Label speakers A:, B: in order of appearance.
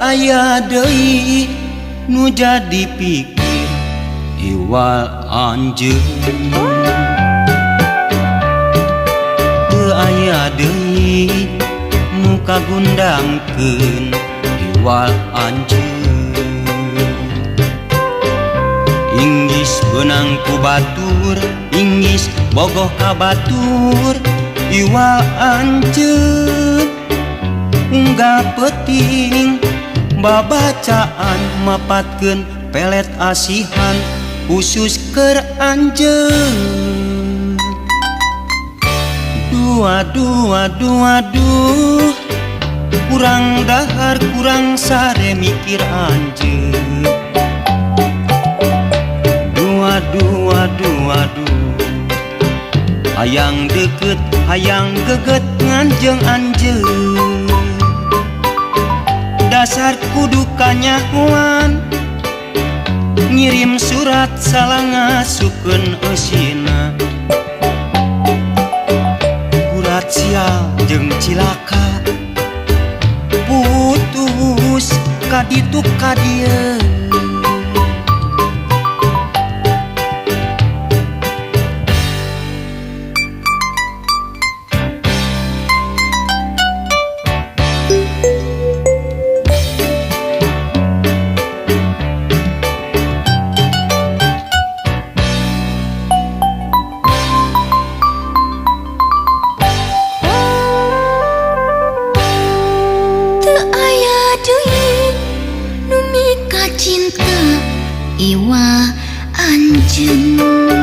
A: aya deui nu jadi pikir iwal anjeun. Teu aya deui nu kagundangkeun iwal anjeun. Inggis beunang ku batur, inggis bogoh ka batur iwal anjeun. Unggal peuting babacaan mapatkeun pelet asihan khusus keur anjeun. Duh, kurang dahar kurang sare mikir anjeun. Duh, hayang deket hayang geget nganjeng anjeun. Dasar kudu kanyahoan ngirim surat salah ngasukeun eusina. Kurat sial jeung cilaka putus kaditu ka dieu.
B: Cinta iwa anjeun.